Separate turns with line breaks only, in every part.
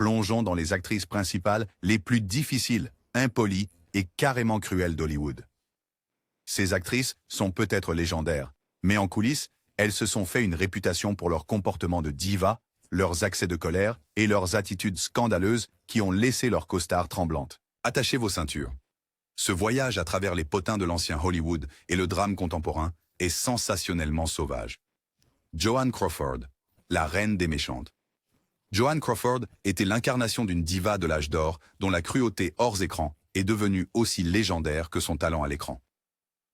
plongeons dans les actrices principales les plus difficiles, impolies et carrément cruelles d'Hollywood. Ces actrices sont peut-être légendaires, mais en coulisses, elles se sont fait une réputation pour leur comportement de diva, leurs accès de colère et leurs attitudes scandaleuses qui ont laissé leurs costards tremblantes. Attachez vos ceintures. Ce voyage à travers les potins de l'ancien Hollywood et le drame contemporain est sensationnellement sauvage. Joan Crawford, la reine des méchantes. Joan Crawford était l'incarnation d'une diva de l'âge d'or dont la cruauté hors écran est devenue aussi légendaire que son talent à l'écran.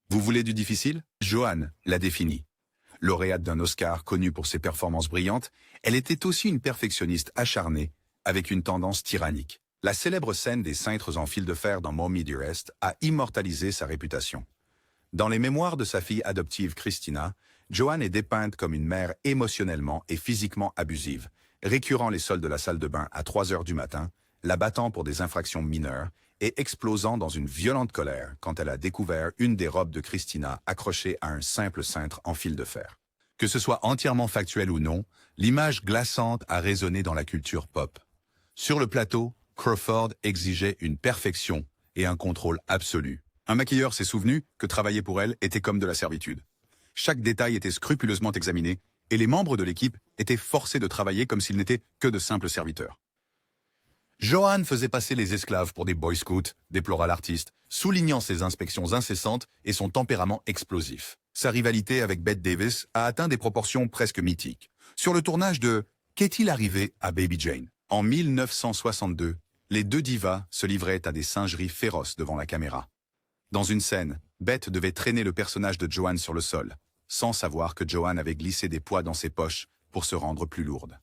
Vous voulez du difficile? Joan l'a défini. Lauréate d'un Oscar connue pour ses performances brillantes, elle était aussi une perfectionniste acharnée, avec une tendance tyrannique. La célèbre scène des cintres en fil de fer dans Mommy Dearest a immortalisé sa réputation. Dans les mémoires de sa fille adoptive Christina, Joan est dépeinte comme une mère émotionnellement et physiquement abusive, récurant les sols de la salle de bain à 3 heures du matin, la battant pour des infractions mineures et explosant dans une violente colère quand elle a découvert une des robes de Christina accrochée à un simple cintre en fil de fer. Que ce soit entièrement factuel ou non, l'image glaçante a résonné dans la culture pop. Sur le plateau, Crawford exigeait une perfection et un contrôle absolu. Un maquilleur s'est souvenu que travailler pour elle était comme de la servitude. Chaque détail était scrupuleusement examiné et les membres de l'équipe étaient forcés de travailler comme s'ils n'étaient que de simples serviteurs. Joan faisait passer les esclaves pour des boy scouts, déplora l'artiste, soulignant ses inspections incessantes et son tempérament explosif. Sa rivalité avec Bette Davis a atteint des proportions presque mythiques. Sur le tournage de « Qu'est-il arrivé à Baby Jane ?» en 1962, les deux divas se livraient à des singeries féroces devant la caméra. Dans une scène, Bette devait traîner le personnage de Joan sur le sol, sans savoir que Joan avait glissé des poids dans ses poches pour se rendre plus lourde.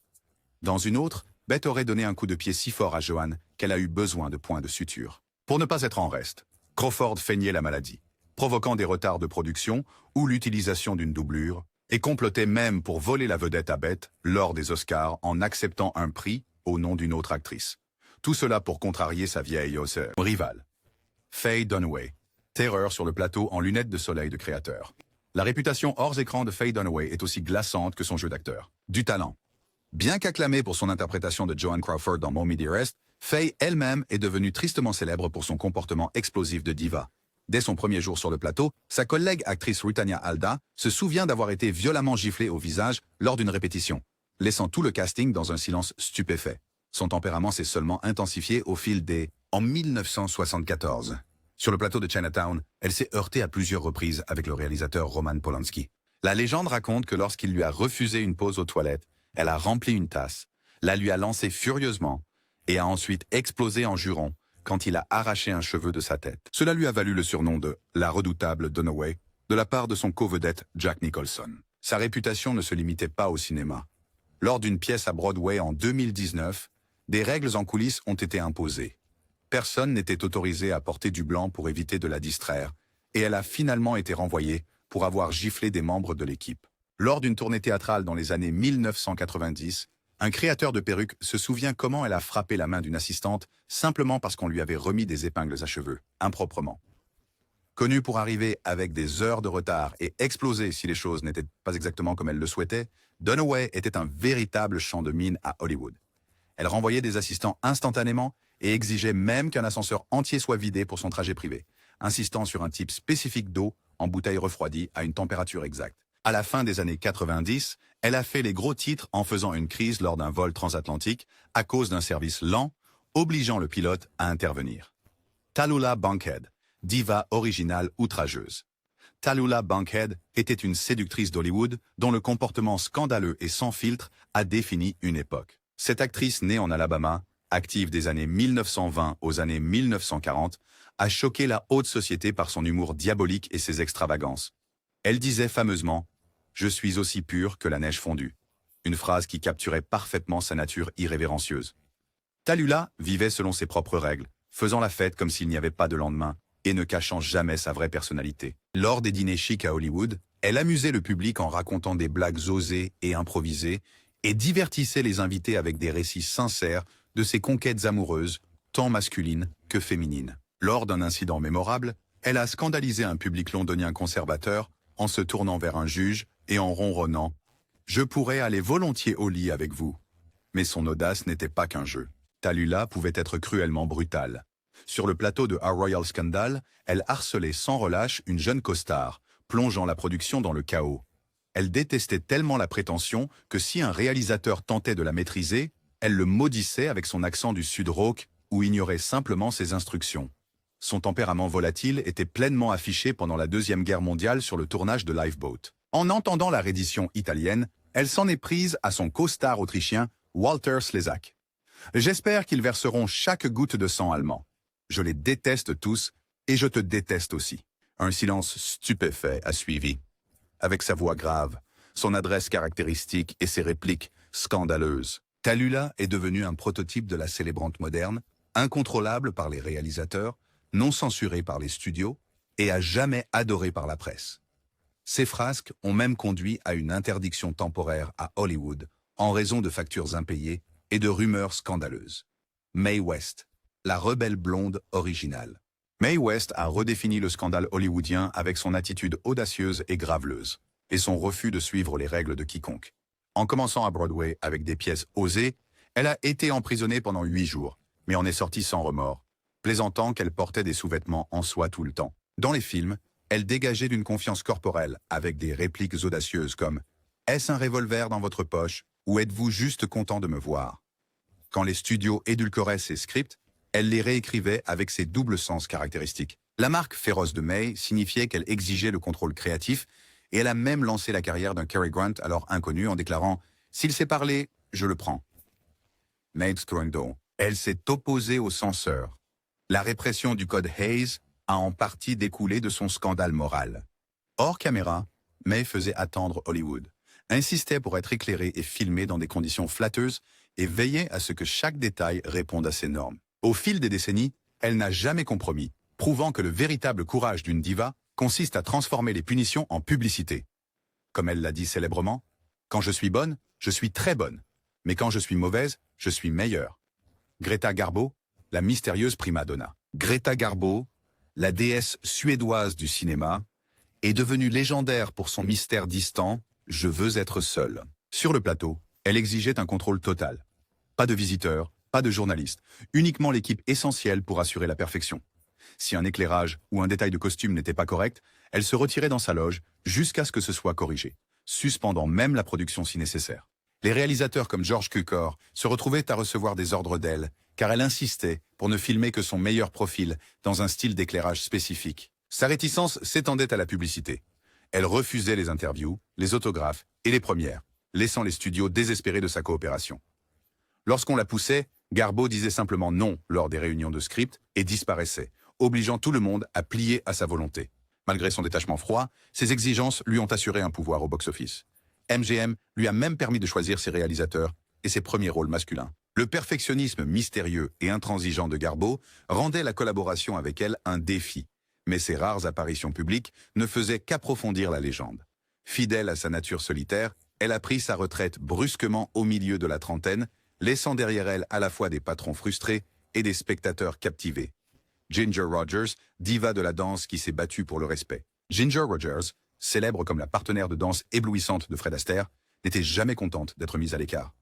Dans une autre, Bette aurait donné un coup de pied si fort à Joan qu'elle a eu besoin de points de suture. Pour ne pas être en reste, Crawford feignait la maladie, provoquant des retards de production ou l'utilisation d'une doublure, et complotait même pour voler la vedette à Bette lors des Oscars en acceptant un prix au nom d'une autre actrice. Tout cela pour contrarier sa vieille rivale. Faye Dunaway, terreur sur le plateau en lunettes de soleil de créateur. La réputation hors écran de Faye Dunaway est aussi glaçante que son jeu d'acteur. Du talent. Bien qu'acclamée pour son interprétation de Joan Crawford dans Mommy Dearest, Faye elle-même est devenue tristement célèbre pour son comportement explosif de diva. Dès son premier jour sur le plateau, sa collègue actrice Rutanya Alda se souvient d'avoir été violemment giflée au visage lors d'une répétition, laissant tout le casting dans un silence stupéfait. Son tempérament s'est seulement intensifié au fil des... En 1974, sur le plateau de Chinatown, elle s'est heurtée à plusieurs reprises avec le réalisateur Roman Polanski. La légende raconte que lorsqu'il lui a refusé une pause aux toilettes, elle a rempli une tasse, la lui a lancée furieusement et a ensuite explosé en jurant quand il a arraché un cheveu de sa tête. Cela lui a valu le surnom de « la redoutable Dunaway » de la part de son co-vedette Jack Nicholson. Sa réputation ne se limitait pas au cinéma. Lors d'une pièce à Broadway en 2019, des règles en coulisses ont été imposées. Personne n'était autorisé à porter du blanc pour éviter de la distraire, et elle a finalement été renvoyée pour avoir giflé des membres de l'équipe. Lors d'une tournée théâtrale dans les années 1990, un créateur de perruques se souvient comment elle a frappé la main d'une assistante simplement parce qu'on lui avait remis des épingles à cheveux, improprement. Connue pour arriver avec des heures de retard et exploser si les choses n'étaient pas exactement comme elle le souhaitait, Dunaway était un véritable champ de mine à Hollywood. Elle renvoyait des assistants instantanément et exigeait même qu'un ascenseur entier soit vidé pour son trajet privé, insistant sur un type spécifique d'eau en bouteille refroidie à une température exacte. À la fin des années 90, elle a fait les gros titres en faisant une crise lors d'un vol transatlantique à cause d'un service lent, obligeant le pilote à intervenir. Tallulah Bankhead, diva originale outrageuse. Tallulah Bankhead était une séductrice d'Hollywood dont le comportement scandaleux et sans filtre a défini une époque. Cette actrice née en Alabama, active des années 1920 aux années 1940, a choqué la haute société par son humour diabolique et ses extravagances. Elle disait fameusement « Je suis aussi pure que la neige fondue », une phrase qui capturait parfaitement sa nature irrévérencieuse. Tallulah vivait selon ses propres règles, faisant la fête comme s'il n'y avait pas de lendemain et ne cachant jamais sa vraie personnalité. Lors des dîners chics à Hollywood, elle amusait le public en racontant des blagues osées et improvisées et divertissait les invités avec des récits sincères de ses conquêtes amoureuses, tant masculines que féminines. Lors d'un incident mémorable, elle a scandalisé un public londonien conservateur en se tournant vers un juge et en ronronnant « Je pourrais aller volontiers au lit avec vous ». Mais son audace n'était pas qu'un jeu. Tallulah pouvait être cruellement brutale. Sur le plateau de Our Royal Scandal, elle harcelait sans relâche une jeune costard, plongeant la production dans le chaos. Elle détestait tellement la prétention que si un réalisateur tentait de la maîtriser, elle le maudissait avec son accent du Sud rauque ou ignorait simplement ses instructions. Son tempérament volatile était pleinement affiché pendant la Deuxième Guerre mondiale sur le tournage de Lifeboat. En entendant la reddition italienne, elle s'en est prise à son costard autrichien Walter Slezak. J'espère qu'ils verseront chaque goutte de sang allemand. Je les déteste tous, et je te déteste aussi. Un silence stupéfait a suivi. Avec sa voix grave, son adresse caractéristique et ses répliques scandaleuses, Tallulah est devenue un prototype de la célébrante moderne, incontrôlable par les réalisateurs, non censurée par les studios, et à jamais adorée par la presse. Ces frasques ont même conduit à une interdiction temporaire à Hollywood, en raison de factures impayées et de rumeurs scandaleuses. Mae West, la rebelle blonde originale. Mae West a redéfini le scandale hollywoodien avec son attitude audacieuse et graveleuse, et son refus de suivre les règles de quiconque. En commençant à Broadway avec des pièces osées, elle a été emprisonnée pendant 8 jours, mais en est sortie sans remords, plaisantant qu'elle portait des sous-vêtements en soie tout le temps. Dans les films, elle dégageait d'une confiance corporelle avec des répliques audacieuses comme « Est-ce un revolver dans votre poche ou êtes-vous juste content de me voir ?» Quand les studios édulcoraient ses scripts, elle les réécrivait avec ses doubles sens caractéristiques. La marque féroce de Mae signifiait qu'elle exigeait le contrôle créatif et elle a même lancé la carrière d'un Cary Grant alors inconnu en déclarant « S'il sait parler, je le prends ». Mae Scrando, elle s'est opposée aux censeurs. La répression du code Hayes a en partie découlé de son scandale moral. Hors caméra, Mae faisait attendre Hollywood, insistait pour être éclairée et filmée dans des conditions flatteuses et veillait à ce que chaque détail réponde à ses normes. Au fil des décennies, elle n'a jamais compromis, prouvant que le véritable courage d'une diva consiste à transformer les punitions en publicité. Comme elle l'a dit célèbrement, « Quand je suis bonne, je suis très bonne, mais quand je suis mauvaise, je suis meilleure. » Greta Garbo, la mystérieuse prima donna. Greta Garbo, la déesse suédoise du cinéma, est devenue légendaire pour son mystère distant « Je veux être seule ». Sur le plateau, elle exigeait un contrôle total. Pas de visiteurs, pas de journalistes, uniquement l'équipe essentielle pour assurer la perfection. Si un éclairage ou un détail de costume n'était pas correct, elle se retirait dans sa loge jusqu'à ce que ce soit corrigé, suspendant même la production si nécessaire. Les réalisateurs comme George Cukor se retrouvaient à recevoir des ordres d'elle, car elle insistait pour ne filmer que son meilleur profil dans un style d'éclairage spécifique. Sa réticence s'étendait à la publicité. Elle refusait les interviews, les autographes et les premières, laissant les studios désespérés de sa coopération. Lorsqu'on la poussait, Garbo disait simplement non lors des réunions de script et disparaissait, obligeant tout le monde à plier à sa volonté. Malgré son détachement froid, ses exigences lui ont assuré un pouvoir au box-office. MGM lui a même permis de choisir ses réalisateurs et ses premiers rôles masculins. Le perfectionnisme mystérieux et intransigeant de Garbo rendait la collaboration avec elle un défi, mais ses rares apparitions publiques ne faisaient qu'approfondir la légende. Fidèle à sa nature solitaire, elle a pris sa retraite brusquement au milieu de la trentaine, laissant derrière elle à la fois des patrons frustrés et des spectateurs captivés. Ginger Rogers, diva de la danse qui s'est battue pour le respect. Ginger Rogers, célèbre comme la partenaire de danse éblouissante de Fred Astaire, n'était jamais contente d'être mise à l'écart.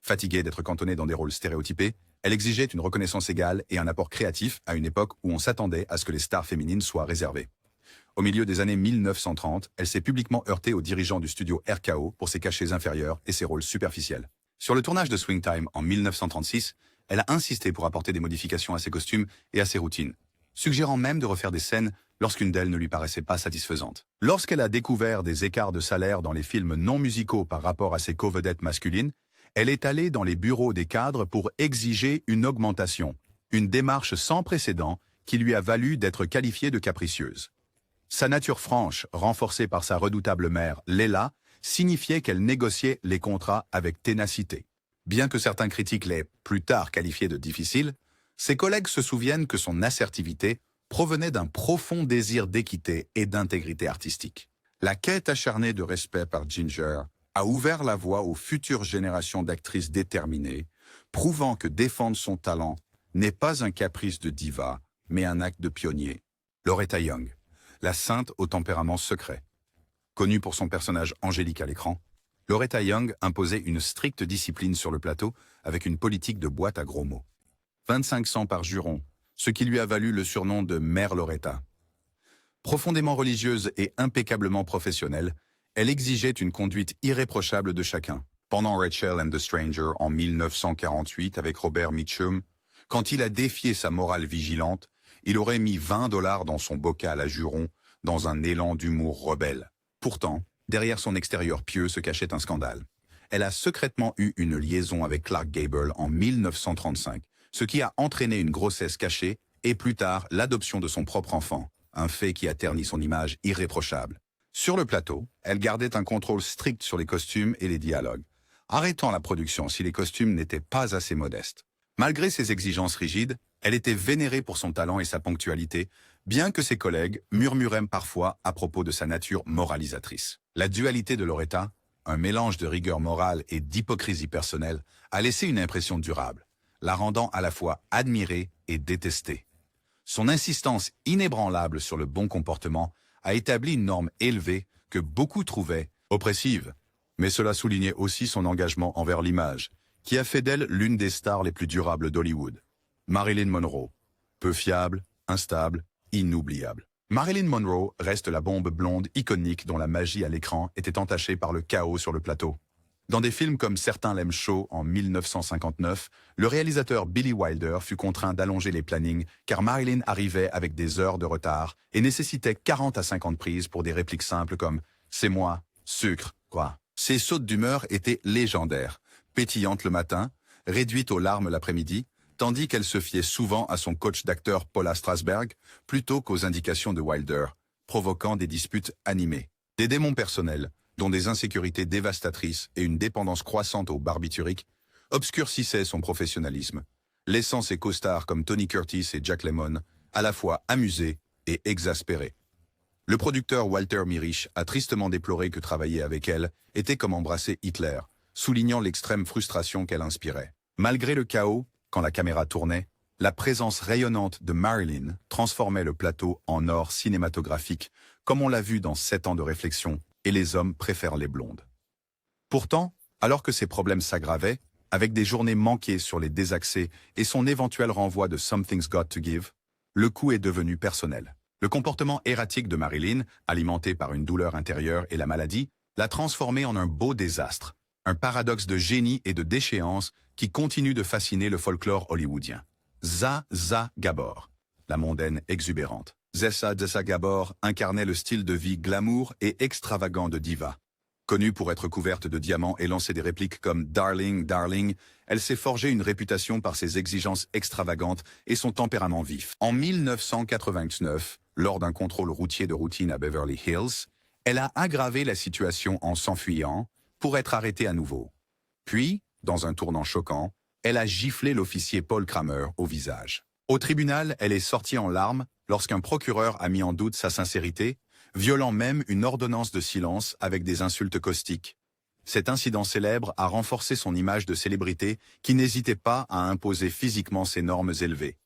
Fatiguée d'être cantonnée dans des rôles stéréotypés, elle exigeait une reconnaissance égale et un apport créatif à une époque où on s'attendait à ce que les stars féminines soient réservées. Au milieu des années 1930, elle s'est publiquement heurtée aux dirigeants du studio RKO pour ses cachets inférieurs et ses rôles superficiels. Sur le tournage de Swing Time en 1936, elle a insisté pour apporter des modifications à ses costumes et à ses routines, suggérant même de refaire des scènes lorsqu'une d'elles ne lui paraissait pas satisfaisante. Lorsqu'elle a découvert des écarts de salaire dans les films non musicaux par rapport à ses co-vedettes masculines, elle est allée dans les bureaux des cadres pour exiger une augmentation, une démarche sans précédent qui lui a valu d'être qualifiée de capricieuse. Sa nature franche, renforcée par sa redoutable mère, Leila, signifiait qu'elle négociait les contrats avec ténacité. Bien que certains critiques l'aient plus tard qualifiée de difficile, ses collègues se souviennent que son assertivité provenait d'un profond désir d'équité et d'intégrité artistique. La quête acharnée de respect par Ginger a ouvert la voie aux futures générations d'actrices déterminées, prouvant que défendre son talent n'est pas un caprice de diva, mais un acte de pionnier. Loretta Young, la sainte au tempérament secret. Connue pour son personnage angélique à l'écran, Loretta Young imposait une stricte discipline sur le plateau avec une politique de boîte à gros mots. 25 cents par juron, ce qui lui a valu le surnom de Mère Loretta. Profondément religieuse et impeccablement professionnelle, elle exigeait une conduite irréprochable de chacun. Pendant Rachel and the Stranger en 1948 avec Robert Mitchum, quand il a défié sa morale vigilante, il aurait mis 20 $ dans son bocal à jurons dans un élan d'humour rebelle. Pourtant, derrière son extérieur pieux se cachait un scandale. Elle a secrètement eu une liaison avec Clark Gable en 1935, ce qui a entraîné une grossesse cachée et plus tard l'adoption de son propre enfant, un fait qui a terni son image irréprochable. Sur le plateau, elle gardait un contrôle strict sur les costumes et les dialogues, arrêtant la production si les costumes n'étaient pas assez modestes. Malgré ses exigences rigides, elle était vénérée pour son talent et sa ponctualité, bien que ses collègues murmuraient parfois à propos de sa nature moralisatrice. La dualité de Loretta, un mélange de rigueur morale et d'hypocrisie personnelle, a laissé une impression durable, la rendant à la fois admirée et détestée. Son insistance inébranlable sur le bon comportement a établi une norme élevée que beaucoup trouvaient oppressive. Mais cela soulignait aussi son engagement envers l'image, qui a fait d'elle l'une des stars les plus durables d'Hollywood. Marilyn Monroe. Peu fiable, instable, inoubliable. Marilyn Monroe reste la bombe blonde iconique dont la magie à l'écran était entachée par le chaos sur le plateau. Dans des films comme Certains l'aiment chaud en 1959, le réalisateur Billy Wilder fut contraint d'allonger les plannings car Marilyn arrivait avec des heures de retard et nécessitait 40 à 50 prises pour des répliques simples comme « C'est moi, sucre, quoi ». Ses sautes d'humeur étaient légendaires, pétillantes le matin, réduites aux larmes l'après-midi, tandis qu'elle se fiait souvent à son coach d'acteur Paula Strasberg plutôt qu'aux indications de Wilder, provoquant des disputes animées. Des démons personnels, dont des insécurités dévastatrices et une dépendance croissante aux barbituriques, obscurcissaient son professionnalisme, laissant ses costards comme Tony Curtis et Jack Lemmon à la fois amusés et exaspérés. Le producteur Walter Mirisch a tristement déploré que travailler avec elle était comme embrasser Hitler, soulignant l'extrême frustration qu'elle inspirait. Malgré le chaos, quand la caméra tournait, la présence rayonnante de Marilyn transformait le plateau en or cinématographique, comme on l'a vu dans 7 ans de réflexion, et les hommes préfèrent les blondes. Pourtant, alors que ses problèmes s'aggravaient, avec des journées manquées sur les désaccès et son éventuel renvoi de Something's Got to Give, le coup est devenu personnel. Le comportement erratique de Marilyn, alimenté par une douleur intérieure et la maladie, l'a transformé en un beau désastre, un paradoxe de génie et de déchéance qui continue de fasciner le folklore hollywoodien. Zsa Gabor, la mondaine exubérante. Zsa Gabor incarnait le style de vie glamour et extravagant de diva. Connue pour être couverte de diamants et lancer des répliques comme « Darling, darling », elle s'est forgé une réputation par ses exigences extravagantes et son tempérament vif. En 1989, lors d'un contrôle routier de routine à Beverly Hills, elle a aggravé la situation en s'enfuyant pour être arrêtée à nouveau. Puis, dans un tournant choquant, elle a giflé l'officier Paul Kramer au visage. Au tribunal, elle est sortie en larmes lorsqu'un procureur a mis en doute sa sincérité, violant même une ordonnance de silence avec des insultes caustiques. Cet incident célèbre a renforcé son image de célébrité qui n'hésitait pas à imposer physiquement ses normes élevées.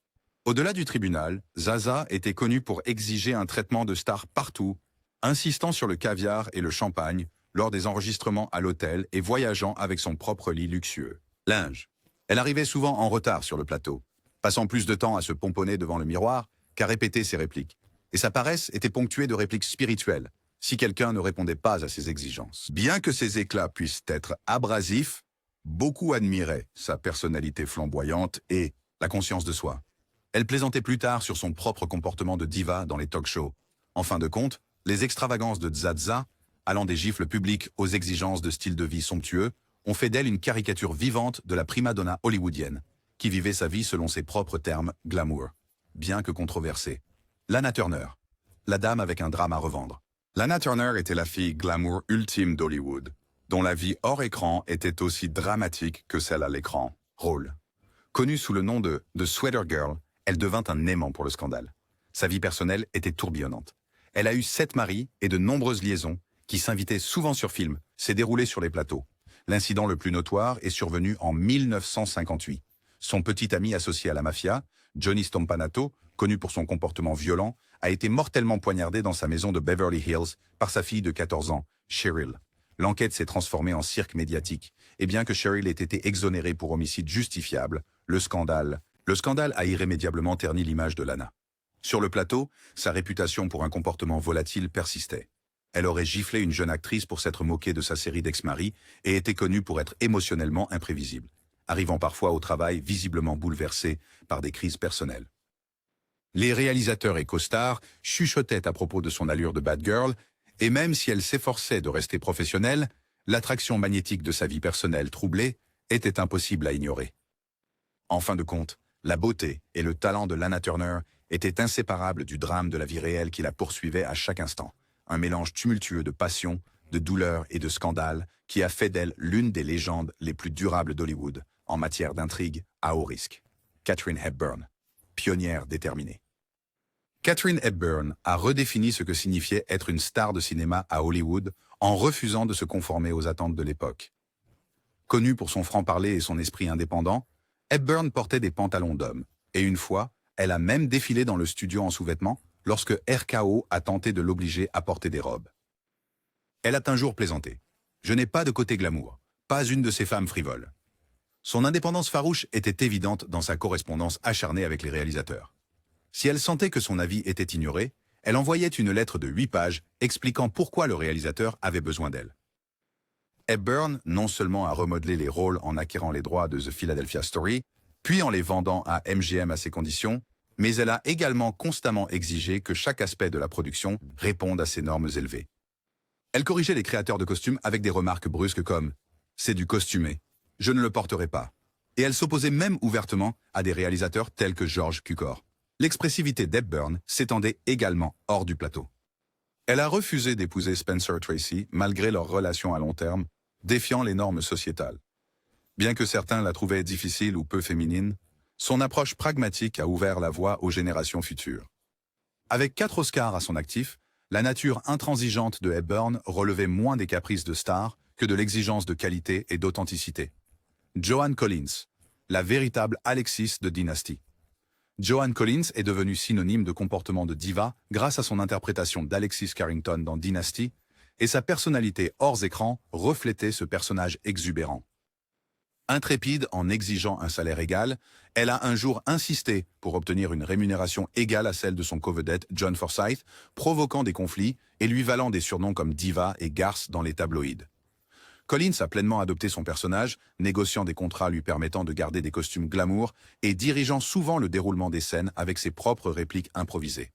Au-delà du tribunal, Zsa était connue pour exiger un traitement de star partout, insistant sur le caviar et le champagne lors des enregistrements à l'hôtel et voyageant avec son propre lit luxueux. Linge. Elle arrivait souvent en retard sur le plateau, passant plus de temps à se pomponner devant le miroir qu'à répéter ses répliques. Et sa paresse était ponctuée de répliques spirituelles, si quelqu'un ne répondait pas à ses exigences. Bien que ses éclats puissent être abrasifs, beaucoup admiraient sa personnalité flamboyante et la conscience de soi. Elle plaisantait plus tard sur son propre comportement de diva dans les talk-shows. En fin de compte, les extravagances de Zsa, allant des gifles publiques aux exigences de style de vie somptueux, ont fait d'elle une caricature vivante de la prima-donna hollywoodienne, qui vivait sa vie selon ses propres termes glamour, bien que controversée. Lana Turner, la dame avec un drame à revendre. Lana Turner était la fille glamour ultime d'Hollywood, dont la vie hors écran était aussi dramatique que celle à l'écran. Rôle. Connue sous le nom de The Sweater Girl, elle devint un aimant pour le scandale. Sa vie personnelle était tourbillonnante. Elle a eu 7 maris et de nombreuses liaisons, qui s'invitaient souvent sur film, s'est déroulée sur les plateaux. L'incident le plus notoire est survenu en 1958. Son petit ami associé à la mafia, Johnny Stompanato, connu pour son comportement violent, a été mortellement poignardé dans sa maison de Beverly Hills par sa fille de 14 ans, Cheryl. L'enquête s'est transformée en cirque médiatique, et bien que Cheryl ait été exonérée pour homicide justifiable, le scandale Le scandale a irrémédiablement terni l'image de Lana. Sur le plateau, sa réputation pour un comportement volatile persistait. Elle aurait giflé une jeune actrice pour s'être moquée de sa série d'ex-maris et était connue pour être émotionnellement imprévisible, arrivant parfois au travail visiblement bouleversée par des crises personnelles. Les réalisateurs et co-stars chuchotaient à propos de son allure de bad girl, et même si elle s'efforçait de rester professionnelle, l'attraction magnétique de sa vie personnelle troublée était impossible à ignorer. En fin de compte, la beauté et le talent de Lana Turner étaient inséparables du drame de la vie réelle qui la poursuivait à chaque instant, un mélange tumultueux de passion, de douleur et de scandale qui a fait d'elle l'une des légendes les plus durables d'Hollywood en matière d'intrigue à haut risque. Katharine Hepburn, pionnière déterminée. Katharine Hepburn a redéfini ce que signifiait être une star de cinéma à Hollywood en refusant de se conformer aux attentes de l'époque. Connue pour son franc-parler et son esprit indépendant, Hepburn portait des pantalons d'homme, et une fois, elle a même défilé dans le studio en sous-vêtements lorsque RKO a tenté de l'obliger à porter des robes. Elle a un jour plaisanté. « Je n'ai pas de côté glamour, pas une de ces femmes frivoles. » Son indépendance farouche était évidente dans sa correspondance acharnée avec les réalisateurs. Si elle sentait que son avis était ignoré, elle envoyait une lettre de 8 pages expliquant pourquoi le réalisateur avait besoin d'elle. Hepburn non seulement a remodelé les rôles en acquérant les droits de The Philadelphia Story, puis en les vendant à MGM à ses conditions, mais elle a également constamment exigé que chaque aspect de la production réponde à ces normes élevées. Elle corrigeait les créateurs de costumes avec des remarques brusques comme « c'est du costumé, je ne le porterai pas ». Et elle s'opposait même ouvertement à des réalisateurs tels que George Cukor. L'expressivité d'Hepburn s'étendait également hors du plateau. Elle a refusé d'épouser Spencer Tracy malgré leur relation à long terme, défiant les normes sociétales. Bien que certains la trouvaient difficile ou peu féminine, son approche pragmatique a ouvert la voie aux générations futures. Avec 4 Oscars à son actif, la nature intransigeante de Hepburn relevait moins des caprices de star que de l'exigence de qualité et d'authenticité. Joan Collins, la véritable Alexis de Dynasty. Joan Collins est devenue synonyme de comportement de diva grâce à son interprétation d'Alexis Carrington dans Dynasty, et sa personnalité hors écran reflétait ce personnage exubérant. Intrépide en exigeant un salaire égal, elle a un jour insisté pour obtenir une rémunération égale à celle de son co-vedette John Forsythe, provoquant des conflits et lui valant des surnoms comme diva et garce dans les tabloïds. Collins a pleinement adopté son personnage, négociant des contrats lui permettant de garder des costumes glamour et dirigeant souvent le déroulement des scènes avec ses propres répliques improvisées.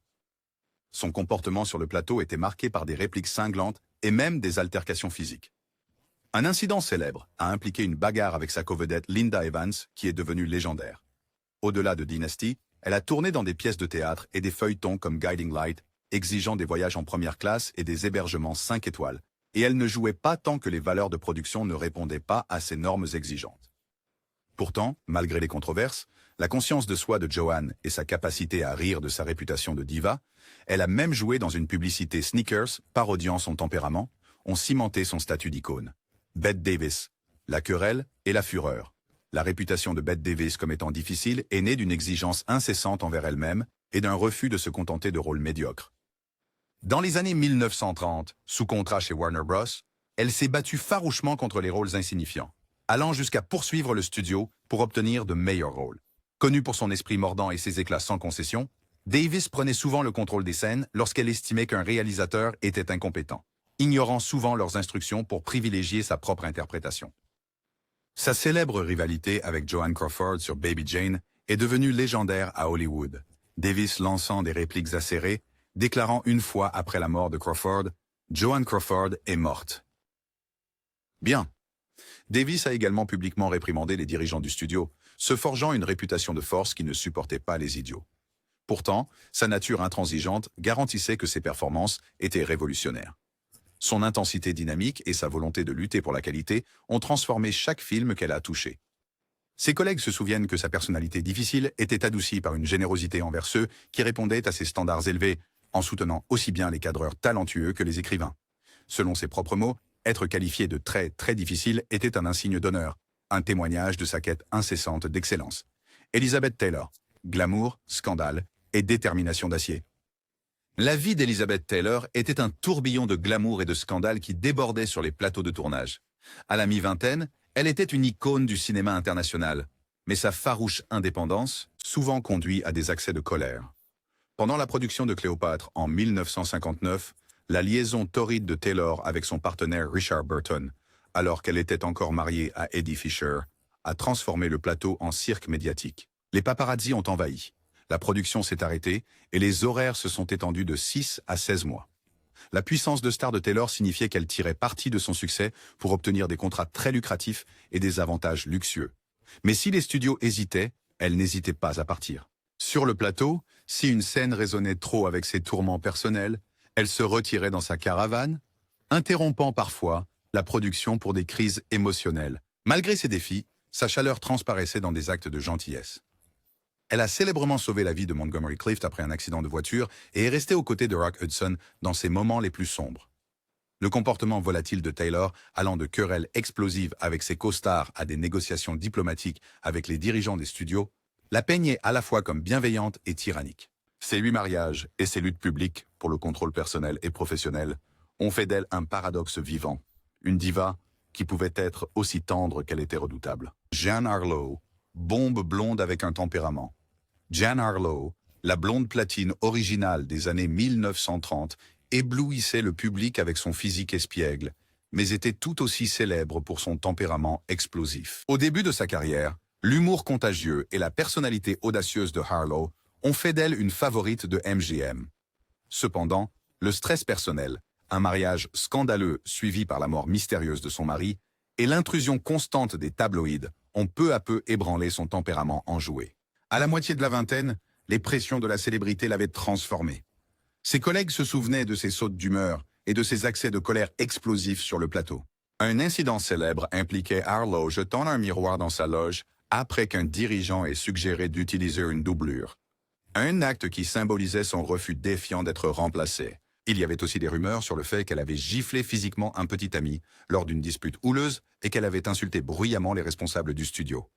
Son comportement sur le plateau était marqué par des répliques cinglantes et même des altercations physiques. Un incident célèbre a impliqué une bagarre avec sa co-vedette Linda Evans, qui est devenue légendaire. Au-delà de Dynasty, elle a tourné dans des pièces de théâtre et des feuilletons comme Guiding Light, exigeant des voyages en première classe et des hébergements 5 étoiles, et elle ne jouait pas tant que les valeurs de production ne répondaient pas à ces normes exigeantes. Pourtant, malgré les controverses, la conscience de soi de Joan et sa capacité à rire de sa réputation de diva, elle a même joué dans une publicité sneakers parodiant son tempérament, ont cimenté son statut d'icône. Bette Davis, la querelle et la fureur. La réputation de Bette Davis comme étant difficile est née d'une exigence incessante envers elle-même et d'un refus de se contenter de rôles médiocres. Dans les années 1930, sous contrat chez Warner Bros., elle s'est battue farouchement contre les rôles insignifiants, allant jusqu'à poursuivre le studio pour obtenir de meilleurs rôles. Connue pour son esprit mordant et ses éclats sans concession, Davis prenait souvent le contrôle des scènes lorsqu'elle estimait qu'un réalisateur était incompétent, ignorant souvent leurs instructions pour privilégier sa propre interprétation. Sa célèbre rivalité avec Joan Crawford sur Baby Jane est devenue légendaire à Hollywood, Davis lançant des répliques acérées, déclarant une fois après la mort de Crawford « Joan Crawford est morte ». Bien. Davis a également publiquement réprimandé les dirigeants du studio, se forgeant une réputation de force qui ne supportait pas les idiots. Pourtant, sa nature intransigeante garantissait que ses performances étaient révolutionnaires. Son intensité dynamique et sa volonté de lutter pour la qualité ont transformé chaque film qu'elle a touché. Ses collègues se souviennent que sa personnalité difficile était adoucie par une générosité envers ceux qui répondaient à ses standards élevés, en soutenant aussi bien les cadreurs talentueux que les écrivains. Selon ses propres mots, être qualifié de très difficile était un insigne d'honneur, un témoignage de sa quête incessante d'excellence. Elizabeth Taylor, glamour, scandale et détermination d'acier. La vie d'Elizabeth Taylor était un tourbillon de glamour et de scandale qui débordait sur les plateaux de tournage. À la mi-vingtaine, elle était une icône du cinéma international, mais sa farouche indépendance, souvent conduit à des accès de colère. Pendant la production de Cléopâtre en 1959, la liaison torride de Taylor avec son partenaire Richard Burton, alors qu'elle était encore mariée à Eddie Fisher, a transformé le plateau en cirque médiatique. Les paparazzis ont envahi. La production s'est arrêtée et les horaires se sont étendus de 6 à 16 mois. La puissance de star de Taylor signifiait qu'elle tirait parti de son succès pour obtenir des contrats très lucratifs et des avantages luxueux. Mais si les studios hésitaient, elle n'hésitait pas à partir. Sur le plateau, si une scène résonnait trop avec ses tourments personnels, elle se retirait dans sa caravane, interrompant parfois la production pour des crises émotionnelles. Malgré ces défis, sa chaleur transparaissait dans des actes de gentillesse. Elle a célèbrement sauvé la vie de Montgomery Clift après un accident de voiture et est restée aux côtés de Rock Hudson dans ses moments les plus sombres. Le comportement volatile de Taylor, allant de querelles explosives avec ses co-stars à des négociations diplomatiques avec les dirigeants des studios, la peignait à la fois comme bienveillante et tyrannique. Ses 8 mariages et ses luttes publiques pour le contrôle personnel et professionnel ont fait d'elle un paradoxe vivant, une diva qui pouvait être aussi tendre qu'elle était redoutable. Jean Harlow, bombe blonde avec un tempérament. Jean Harlow, la blonde platine originale des années 1930, éblouissait le public avec son physique espiègle, mais était tout aussi célèbre pour son tempérament explosif. Au début de sa carrière, l'humour contagieux et la personnalité audacieuse de Harlow ont fait d'elle une favorite de MGM. Cependant, le stress personnel, un mariage scandaleux suivi par la mort mystérieuse de son mari, et l'intrusion constante des tabloïds ont peu à peu ébranlé son tempérament enjoué. À la moitié de la vingtaine, les pressions de la célébrité l'avaient transformé. Ses collègues se souvenaient de ses sautes d'humeur et de ses accès de colère explosifs sur le plateau. Un incident célèbre impliquait Harlow jetant un miroir dans sa loge après qu'un dirigeant ait suggéré d'utiliser une doublure. Un acte qui symbolisait son refus défiant d'être remplacé. Il y avait aussi des rumeurs sur le fait qu'elle avait giflé physiquement un petit ami lors d'une dispute houleuse et qu'elle avait insulté bruyamment les responsables du studio.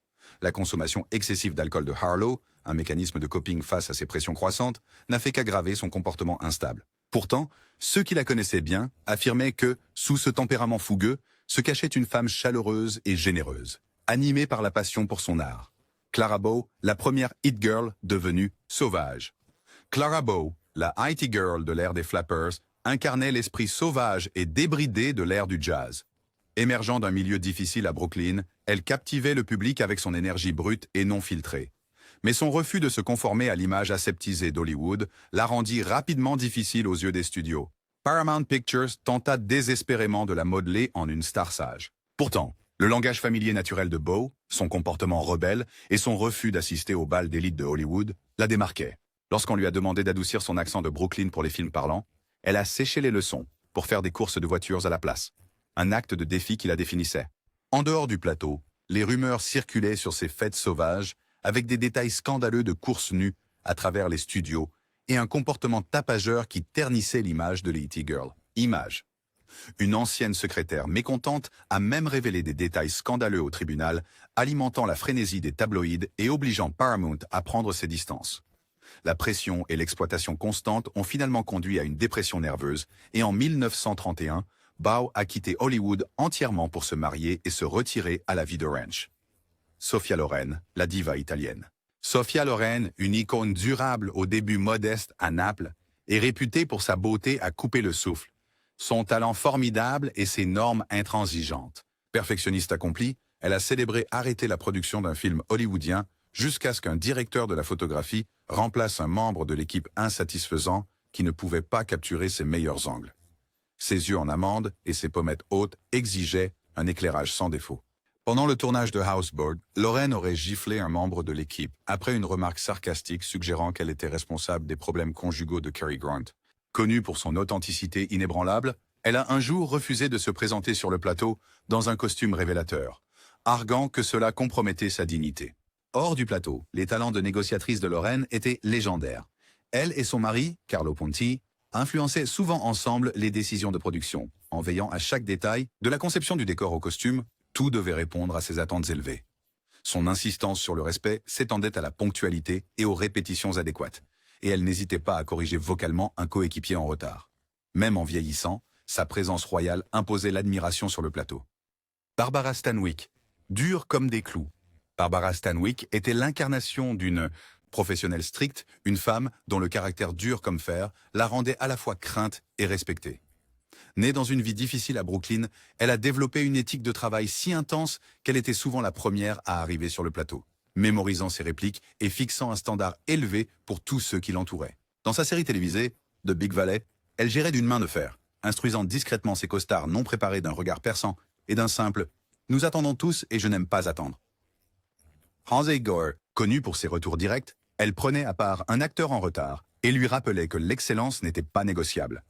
La consommation excessive d'alcool de Harlow, un mécanisme de coping face à ses pressions croissantes, n'a fait qu'aggraver son comportement instable. Pourtant, ceux qui la connaissaient bien affirmaient que, sous ce tempérament fougueux, se cachait une femme chaleureuse et généreuse, animée par la passion pour son art. Clara Bow, la première hit girl devenue sauvage. Clara Bow, la IT girl de l'ère des Flappers, incarnait l'esprit sauvage et débridé de l'ère du jazz. Émergeant d'un milieu difficile à Brooklyn, elle captivait le public avec son énergie brute et non filtrée. Mais son refus de se conformer à l'image aseptisée d'Hollywood la rendit rapidement difficile aux yeux des studios. Paramount Pictures tenta désespérément de la modeler en une star sage. Pourtant, le langage familier naturel de Bow, son comportement rebelle et son refus d'assister au bal d'élite de Hollywood la démarquaient. Lorsqu'on lui a demandé d'adoucir son accent de Brooklyn pour les films parlants, elle a séché les leçons pour faire des courses de voitures à la place. Un acte de défi qui la définissait. En dehors du plateau, les rumeurs circulaient sur ses fêtes sauvages avec des détails scandaleux de courses nues à travers les studios et un comportement tapageur qui ternissait l'image de l'E.T. Girl. Image. Une ancienne secrétaire mécontente a même révélé des détails scandaleux au tribunal, alimentant la frénésie des tabloïds et obligeant Paramount à prendre ses distances. La pression et l'exploitation constante ont finalement conduit à une dépression nerveuse et en 1931, Bow a quitté Hollywood entièrement pour se marier et se retirer à la vie de ranch. Sophia Loren, la diva italienne. Sophia Loren, une icône durable au début modeste à Naples, est réputée pour sa beauté à couper le souffle, son talent formidable et ses normes intransigeantes. Perfectionniste accomplie, elle a célébré arrêter la production d'un film hollywoodien jusqu'à ce qu'un directeur de la photographie remplace un membre de l'équipe insatisfaisant qui ne pouvait pas capturer ses meilleurs angles. Ses yeux en amande et ses pommettes hautes exigeaient un éclairage sans défaut. Pendant le tournage de Houseboat, Loren aurait giflé un membre de l'équipe après une remarque sarcastique suggérant qu'elle était responsable des problèmes conjugaux de Cary Grant. Connue pour son authenticité inébranlable, elle a un jour refusé de se présenter sur le plateau dans un costume révélateur, arguant que cela compromettait sa dignité. Hors du plateau, les talents de négociatrice de Loren étaient légendaires. Elle et son mari, Carlo Ponti, influençaient souvent ensemble les décisions de production. En veillant à chaque détail, de la conception du décor au costume, tout devait répondre à ses attentes élevées. Son insistance sur le respect s'étendait à la ponctualité et aux répétitions adéquates, et elle n'hésitait pas à corriger vocalement un coéquipier en retard. Même en vieillissant, sa présence royale imposait l'admiration sur le plateau. Barbara Stanwyck, dure comme des clous. Barbara Stanwyck était l'incarnation d'une Professionnelle stricte, une femme dont le caractère dur comme fer la rendait à la fois crainte et respectée. Née dans une vie difficile à Brooklyn, elle a développé une éthique de travail si intense qu'elle était souvent la première à arriver sur le plateau, mémorisant ses répliques et fixant un standard élevé pour tous ceux qui l'entouraient. Dans sa série télévisée, The Big Valley, elle gérait d'une main de fer, instruisant discrètement ses costards non préparés d'un regard perçant et d'un simple « Nous attendons tous et je n'aime pas attendre ». Halsey Gore, connue pour ses retours directs, elle prenait à part un acteur en retard et lui rappelait que l'excellence n'était pas négociable.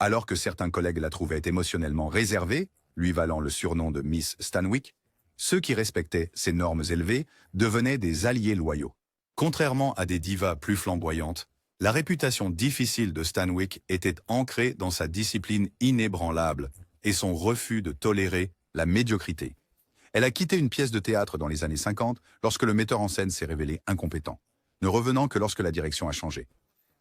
Alors que certains collègues la trouvaient émotionnellement réservée, lui valant le surnom de Miss Stanwyck, ceux qui respectaient ces normes élevées devenaient des alliés loyaux. Contrairement à des divas plus flamboyantes, la réputation difficile de Stanwyck était ancrée dans sa discipline inébranlable et son refus de tolérer la médiocrité. Elle a quitté une pièce de théâtre dans les années 50 lorsque le metteur en scène s'est révélé incompétent, ne revenant que lorsque la direction a changé.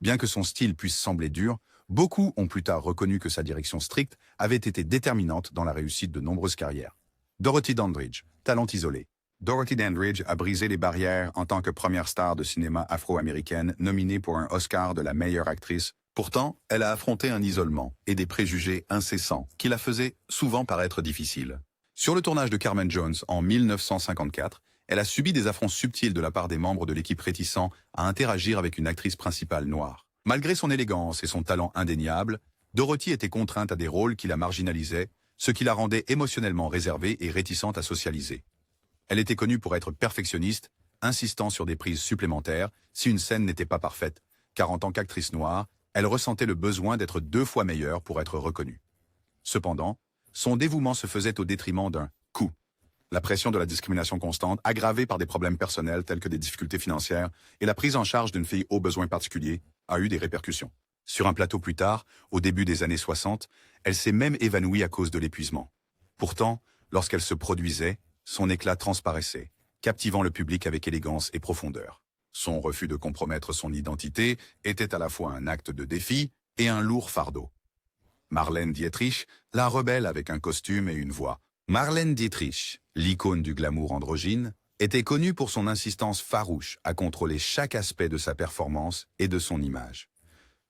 Bien que son style puisse sembler dur, beaucoup ont plus tard reconnu que sa direction stricte avait été déterminante dans la réussite de nombreuses carrières. Dorothy Dandridge, talent isolé. Dorothy Dandridge a brisé les barrières en tant que première star de cinéma afro-américaine nominée pour un Oscar de la meilleure actrice. Pourtant, elle a affronté un isolement et des préjugés incessants qui la faisaient souvent paraître difficile. Sur le tournage de Carmen Jones en 1954, elle a subi des affronts subtils de la part des membres de l'équipe réticents à interagir avec une actrice principale noire. Malgré son élégance et son talent indéniable, Dorothy était contrainte à des rôles qui la marginalisaient, ce qui la rendait émotionnellement réservée et réticente à socialiser. Elle était connue pour être perfectionniste, insistant sur des prises supplémentaires si une scène n'était pas parfaite, car en tant qu'actrice noire, elle ressentait le besoin d'être 2 fois meilleure pour être reconnue. Cependant, son dévouement se faisait au détriment d'un « coût ». La pression de la discrimination constante, aggravée par des problèmes personnels tels que des difficultés financières et la prise en charge d'une fille aux besoins particuliers, a eu des répercussions. Sur un plateau plus tard, au début des années 60, elle s'est même évanouie à cause de l'épuisement. Pourtant, lorsqu'elle se produisait, son éclat transparaissait, captivant le public avec élégance et profondeur. Son refus de compromettre son identité était à la fois un acte de défi et un lourd fardeau. Marlène Dietrich, la rebelle avec un costume et une voix. Marlène Dietrich, l'icône du glamour androgyne, était connue pour son insistance farouche à contrôler chaque aspect de sa performance et de son image.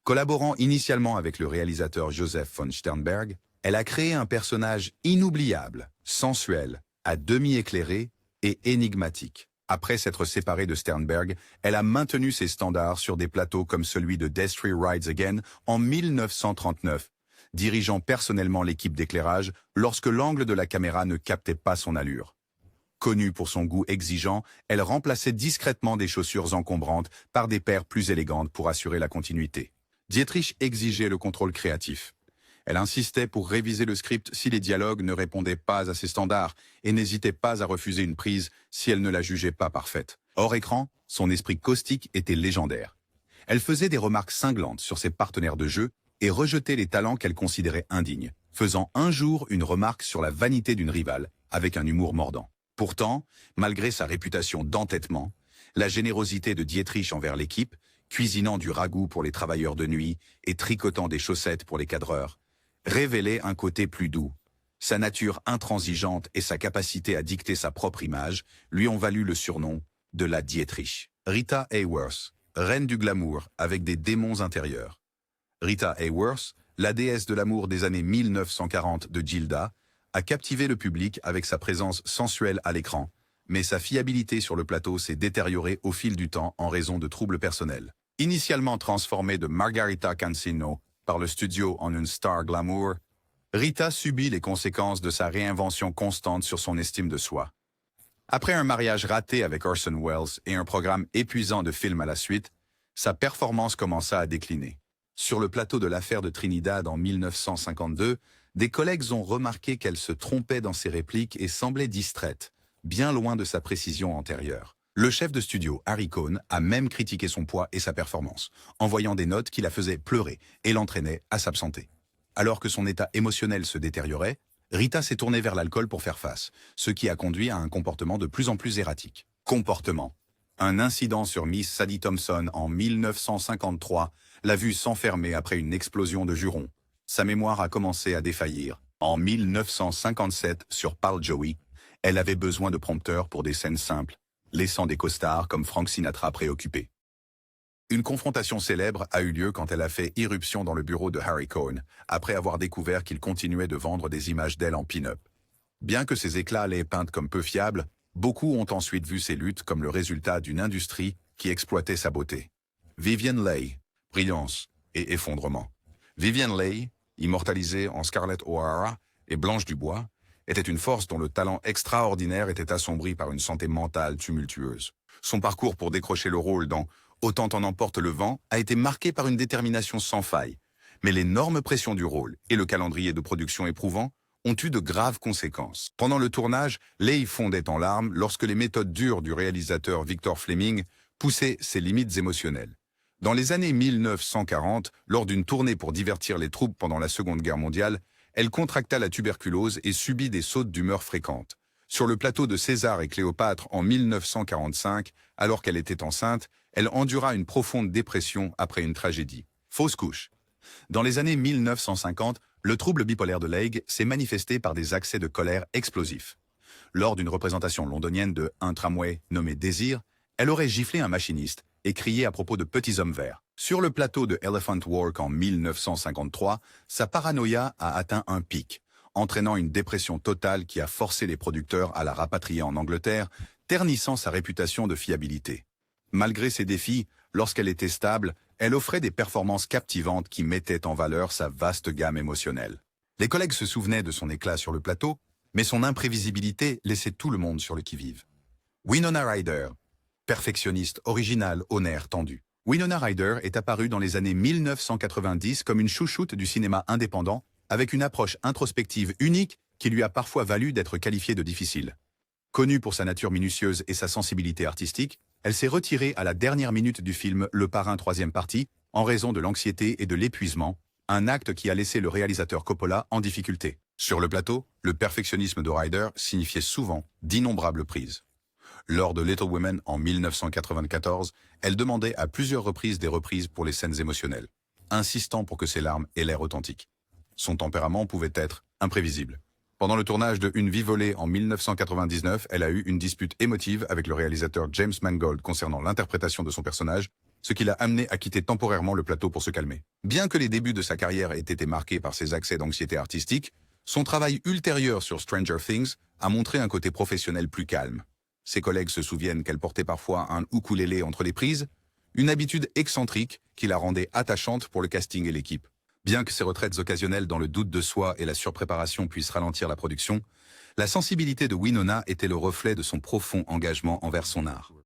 Collaborant initialement avec le réalisateur Joseph von Sternberg, elle a créé un personnage inoubliable, sensuel, à demi éclairé et énigmatique. Après s'être séparée de Sternberg, elle a maintenu ses standards sur des plateaux comme celui de Destry Rides Again en 1939, dirigeant personnellement l'équipe d'éclairage lorsque l'angle de la caméra ne captait pas son allure. Connue pour son goût exigeant, elle remplaçait discrètement des chaussures encombrantes par des paires plus élégantes pour assurer la continuité. Dietrich exigeait le contrôle créatif. Elle insistait pour réviser le script si les dialogues ne répondaient pas à ses standards et n'hésitait pas à refuser une prise si elle ne la jugeait pas parfaite. Hors écran, son esprit caustique était légendaire. Elle faisait des remarques cinglantes sur ses partenaires de jeu et rejetait les talents qu'elle considérait indignes, faisant un jour une remarque sur la vanité d'une rivale avec un humour mordant. Pourtant, malgré sa réputation d'entêtement, la générosité de Dietrich envers l'équipe, cuisinant du ragoût pour les travailleurs de nuit et tricotant des chaussettes pour les cadreurs, révélait un côté plus doux. Sa nature intransigeante et sa capacité à dicter sa propre image lui ont valu le surnom de la Dietrich. Rita Hayworth, reine du glamour avec des démons intérieurs. Rita Hayworth, la déesse de l'amour des années 1940 de Gilda, a captivé le public avec sa présence sensuelle à l'écran, mais sa fiabilité sur le plateau s'est détériorée au fil du temps en raison de troubles personnels. Initialement transformée de Margarita Cancino par le studio en une star glamour, Rita subit les conséquences de sa réinvention constante sur son estime de soi. Après un mariage raté avec Orson Welles et un programme épuisant de films à la suite, sa performance commença à décliner. Sur le plateau de l'affaire de Trinidad en 1952, des collègues ont remarqué qu'elle se trompait dans ses répliques et semblait distraite, bien loin de sa précision antérieure. Le chef de studio, Harry Cohn, a même critiqué son poids et sa performance, envoyant des notes qui la faisaient pleurer et l'entraînaient à s'absenter. Alors que son état émotionnel se détériorait, Rita s'est tournée vers l'alcool pour faire face, ce qui a conduit à un comportement de plus en plus erratique. Comportement. Un incident sur Miss Sadie Thompson en 1953 l'a vue s'enfermer après une explosion de jurons. Sa mémoire a commencé à défaillir. En 1957, sur Parle Joey, elle avait besoin de prompteurs pour des scènes simples, laissant des costards comme Frank Sinatra préoccupés. Une confrontation célèbre a eu lieu quand elle a fait irruption dans le bureau de Harry Cohn, après avoir découvert qu'il continuait de vendre des images d'elle en pin-up. Bien que ses éclats l'aient peinte comme peu fiable, beaucoup ont ensuite vu ses luttes comme le résultat d'une industrie qui exploitait sa beauté. Vivien Leigh, brillance et effondrement. Vivien Leigh, immortalisée en Scarlett O'Hara et Blanche Dubois, était une force dont le talent extraordinaire était assombri par une santé mentale tumultueuse. Son parcours pour décrocher le rôle dans Autant en emporte le vent a été marqué par une détermination sans faille. Mais l'énorme pression du rôle et le calendrier de production éprouvant ont eu de graves conséquences. Pendant le tournage, Leigh fondait en larmes lorsque les méthodes dures du réalisateur Victor Fleming poussaient ses limites émotionnelles. Dans les années 1940, lors d'une tournée pour divertir les troupes pendant la Seconde Guerre mondiale, elle contracta la tuberculose et subit des sautes d'humeur fréquentes. Sur le plateau de César et Cléopâtre en 1945, alors qu'elle était enceinte, elle endura une profonde dépression après une tragédie. Fausse couche. Dans les années 1950, le trouble bipolaire de Leigh s'est manifesté par des accès de colère explosifs. Lors d'une représentation londonienne de Un tramway nommé Désir, elle aurait giflé un machiniste et crié à propos de petits hommes verts. Sur le plateau de Elephant Walk en 1953, sa paranoïa a atteint un pic, entraînant une dépression totale qui a forcé les producteurs à la rapatrier en Angleterre, ternissant sa réputation de fiabilité. Malgré ces défis, lorsqu'elle était stable, elle offrait des performances captivantes qui mettaient en valeur sa vaste gamme émotionnelle. Les collègues se souvenaient de son éclat sur le plateau, mais son imprévisibilité laissait tout le monde sur le qui-vive. Winona Ryder, perfectionniste, originale, au nerf tendu. Winona Ryder est apparue dans les années 1990 comme une chouchoute du cinéma indépendant, avec une approche introspective unique qui lui a parfois valu d'être qualifiée de difficile. Connue pour sa nature minutieuse et sa sensibilité artistique, elle s'est retirée à la dernière minute du film Le Parrain troisième partie en raison de l'anxiété et de l'épuisement, un acte qui a laissé le réalisateur Coppola en difficulté. Sur le plateau, le perfectionnisme de Ryder signifiait souvent d'innombrables prises. Lors de Little Women en 1994, elle demandait à plusieurs reprises des reprises pour les scènes émotionnelles, insistant pour que ses larmes aient l'air authentiques. Son tempérament pouvait être imprévisible. Pendant le tournage de Une vie volée en 1999, elle a eu une dispute émotive avec le réalisateur James Mangold concernant l'interprétation de son personnage, ce qui l'a amené à quitter temporairement le plateau pour se calmer. Bien que les débuts de sa carrière aient été marqués par ses accès d'anxiété artistique, son travail ultérieur sur Stranger Things a montré un côté professionnel plus calme. Ses collègues se souviennent qu'elle portait parfois un ukulélé entre les prises, une habitude excentrique qui la rendait attachante pour le casting et l'équipe. Bien que ces retraites occasionnelles dans le doute de soi et la surpréparation puissent ralentir la production, la sensibilité de Winona était le reflet de son profond engagement envers son art.